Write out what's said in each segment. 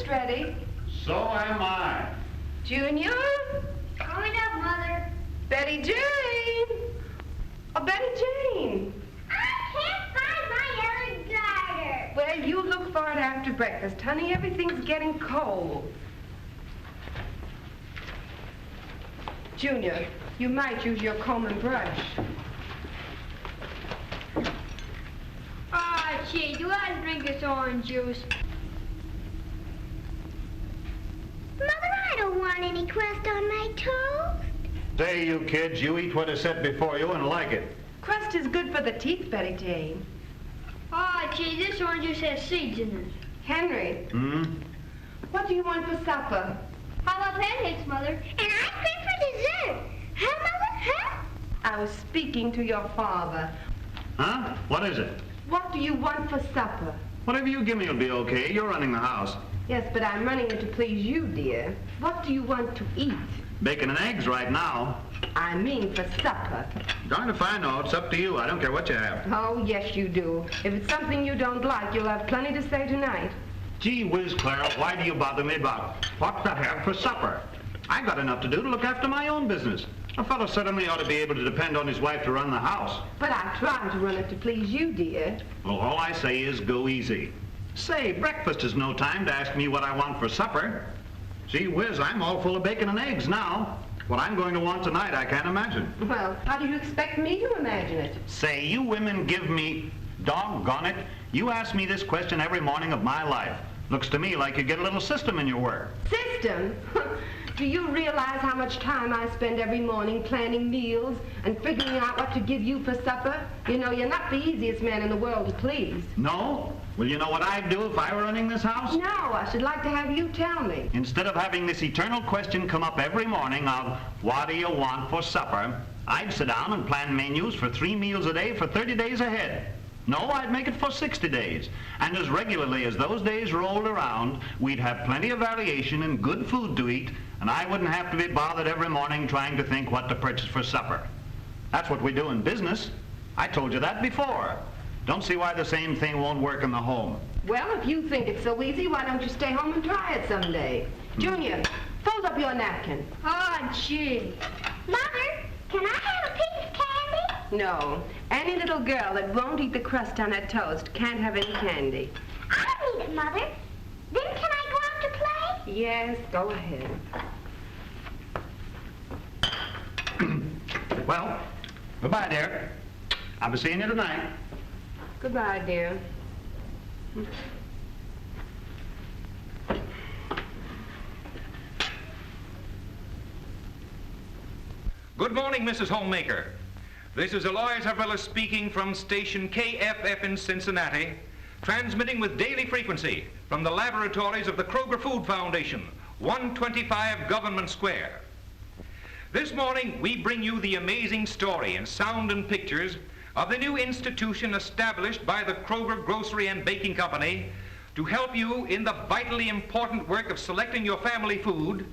breakfast ready. So am I. Junior? Coming up, Mother. Betty Jane? Oh, Betty Jane. I can't find my yellow garter. Well, you look for it after breakfast, honey. Everything's getting cold. Junior, you might use your comb and brush. Ah, gee, do I drink this orange juice? Mother, I don't want any crust on my toast. Say, you kids, you eat what is set before you and like it. Crust is good for the teeth, Betty Jane. Ah, gee, this orange juice has seeds in it. Henry. What do you want for supper? How about pancakes, Mother? And ice cream for dessert. Huh, Mother? Huh? I was speaking to your father. Huh? What is it? What do you want for supper? Whatever you give me will be okay. You're running the house. Yes, but I'm running it to please you, dear. What do you want to eat? Bacon and eggs right now. I mean for supper. Darn if I know. It's up to you. I don't care what you have. Oh, yes, you do. If it's something you don't like, you'll have plenty to say tonight. Gee whiz, Clara, why do you bother me about what to have for supper? I got enough to do to look after my own business. A fellow certainly ought to be able to depend on his wife to run the house. But I try to run it to please you, dear. Well, all I say is go easy. Say, breakfast is no time to ask me what I want for supper. Gee whiz, I'm all full of bacon and eggs now. What I'm going to want tonight, I can't imagine. Well, how do you expect me to imagine it? Say, you women give me, doggone it, you ask me this question every morning of my life. Looks to me like you get a little system in your work. System? Do you realize how much time I spend every morning planning meals and figuring out what to give you for supper? You know, you're not the easiest man in the world to please. No? Well, you know what I'd do if I were running this house? No, I should like to have you tell me. Instead of having this eternal question come up every morning of, what do you want for supper? I'd sit down and plan menus for 3 meals a day for 30 days ahead. No, I'd make it for 60 days. And as regularly as those days rolled around, we'd have plenty of variation and good food to eat, and I wouldn't have to be bothered every morning trying to think what to purchase for supper. That's what we do in business. I told you that before. Don't see why the same thing won't work in the home. Well, if you think it's so easy, why don't you stay home and try it someday? Junior, fold up your napkin. Oh, gee. Mother, can I have a piece of candy? No. Any little girl that won't eat the crust on her toast can't have any candy. I'll eat it, Mother. Then can I go out to play? Yes, go ahead. Well, goodbye, dear. I'll be seeing you tonight. Goodbye, dear. Good morning, Mrs. Homemaker. This is Eloy Zavelis speaking from station KFF in Cincinnati, transmitting with daily frequency from the laboratories of the Kroger Food Foundation, 125 Government Square. This morning, we bring you the amazing story in sound and pictures of the new institution established by the Kroger Grocery and Baking Company to help you in the vitally important work of selecting your family food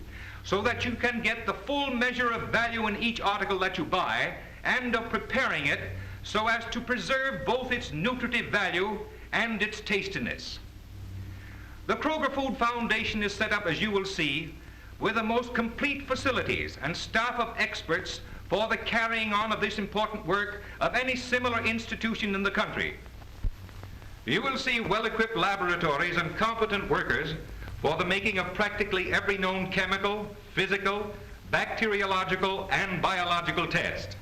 so that you can get the full measure of value in each article that you buy and of preparing it so as to preserve both its nutritive value and its tastiness. The Kroger Food Foundation is set up, as you will see, with the most complete facilities and staff of experts for the carrying on of this important work of any similar institution in the country. You will see well-equipped laboratories and competent workers for the making of practically every known chemical, physical, bacteriological, and biological test.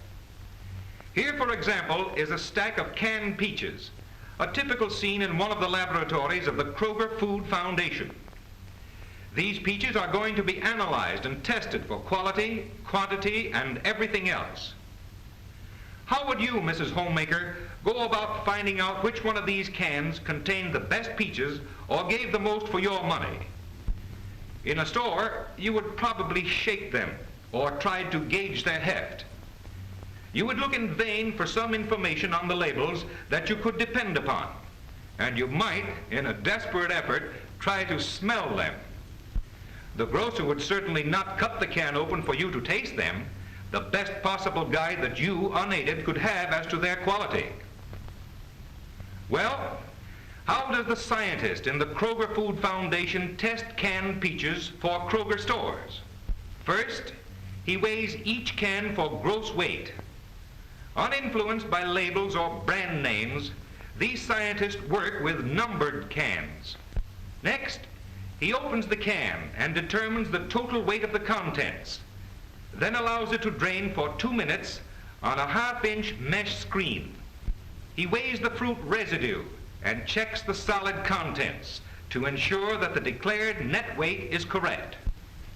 Here, for example, is a stack of canned peaches, a typical scene in one of the laboratories of the Kroger Food Foundation. These peaches are going to be analyzed and tested for quality, quantity, and everything else. How would you, Mrs. Homemaker, go about finding out which one of these cans contained the best peaches or gave the most for your money? In a store, you would probably shake them or try to gauge their heft. You would look in vain for some information on the labels that you could depend upon, and you might, in a desperate effort, try to smell them. The grocer would certainly not cut the can open for you to taste them, the best possible guide that you, unaided, could have as to their quality. Well, How does the scientist in the Kroger Food Foundation test canned peaches for Kroger stores? First, he weighs each can for gross weight. Uninfluenced by labels or brand names, these scientists work with numbered cans. Next, he opens the can and determines the total weight of the contents, then allows it to drain for 2 minutes on a half-inch mesh screen. He weighs the fruit residue and checks the solid contents to ensure that the declared net weight is correct.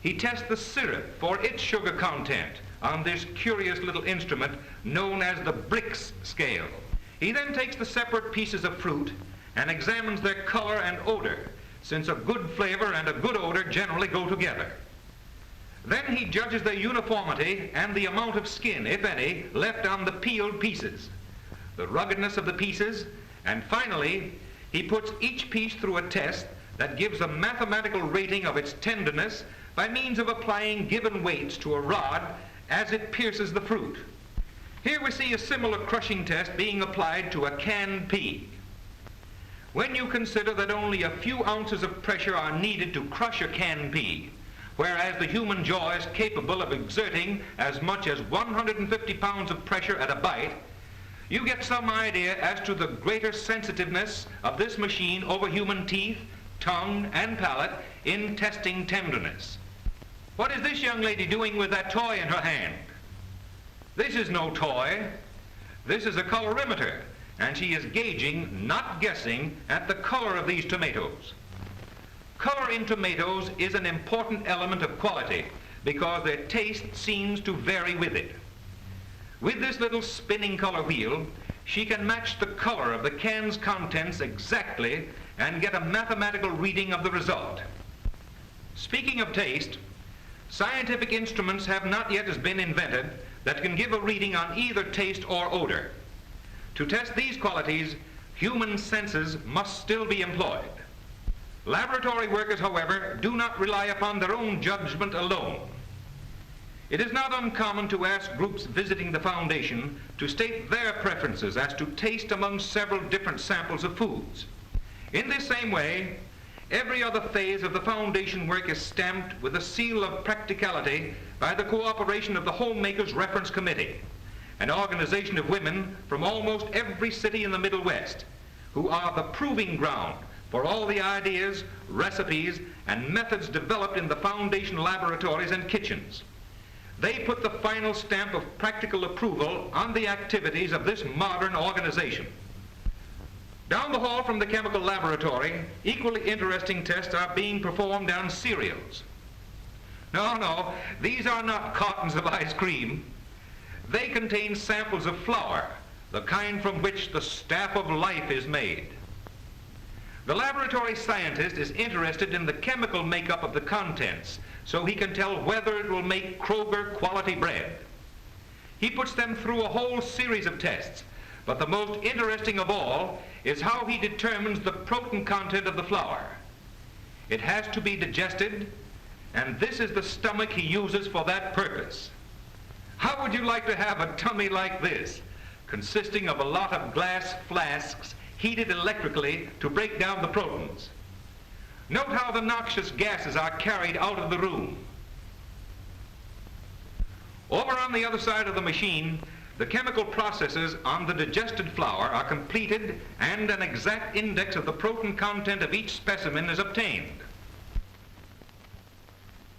He tests the syrup for its sugar content on this curious little instrument known as the Brix scale. He then takes the separate pieces of fruit and examines their color and odor, since a good flavor and a good odor generally go together. Then he judges their uniformity and the amount of skin, if any, left on the peeled pieces, the ruggedness of the pieces, and finally, he puts each piece through a test that gives a mathematical rating of its tenderness by means of applying given weights to a rod as it pierces the fruit. Here we see a similar crushing test being applied to a canned pea. When you consider that only a few ounces of pressure are needed to crush a canned pea, whereas the human jaw is capable of exerting as much as 150 pounds of pressure at a bite, you get some idea as to the greater sensitiveness of this machine over human teeth, tongue, and palate in testing tenderness. What is this young lady doing with that toy in her hand? This is no toy. This is a colorimeter, and she is gauging, not guessing, at the color of these tomatoes. Color in tomatoes is an important element of quality because their taste seems to vary with it. With this little spinning color wheel, she can match the color of the can's contents exactly and get a mathematical reading of the result. Speaking of taste, scientific instruments have not yet been invented that can give a reading on either taste or odor. To test these qualities, human senses must still be employed. Laboratory workers, however, do not rely upon their own judgment alone. It is not uncommon to ask groups visiting the foundation to state their preferences as to taste among several different samples of foods. In this same way, every other phase of the foundation work is stamped with a seal of practicality by the cooperation of the Homemakers Reference Committee, an organization of women from almost every city in the Middle West, who are the proving ground for all the ideas, recipes, and methods developed in the foundation laboratories and kitchens. They put the final stamp of practical approval on the activities of this modern organization. Down the hall from the chemical laboratory, equally interesting tests are being performed on cereals. No, these are not cartons of ice cream. They contain samples of flour, the kind from which the staff of life is made. The laboratory scientist is interested in the chemical makeup of the contents, so he can tell whether it will make Kroger quality bread. He puts them through a whole series of tests, but the most interesting of all is how he determines the protein content of the flour. It has to be digested, and this is the stomach he uses for that purpose. How would you like to have a tummy like this, consisting of a lot of glass flasks heated electrically to break down the proteins? Note how the noxious gases are carried out of the room. Over on the other side of the machine, the chemical processes on the digested flour are completed and an exact index of the protein content of each specimen is obtained.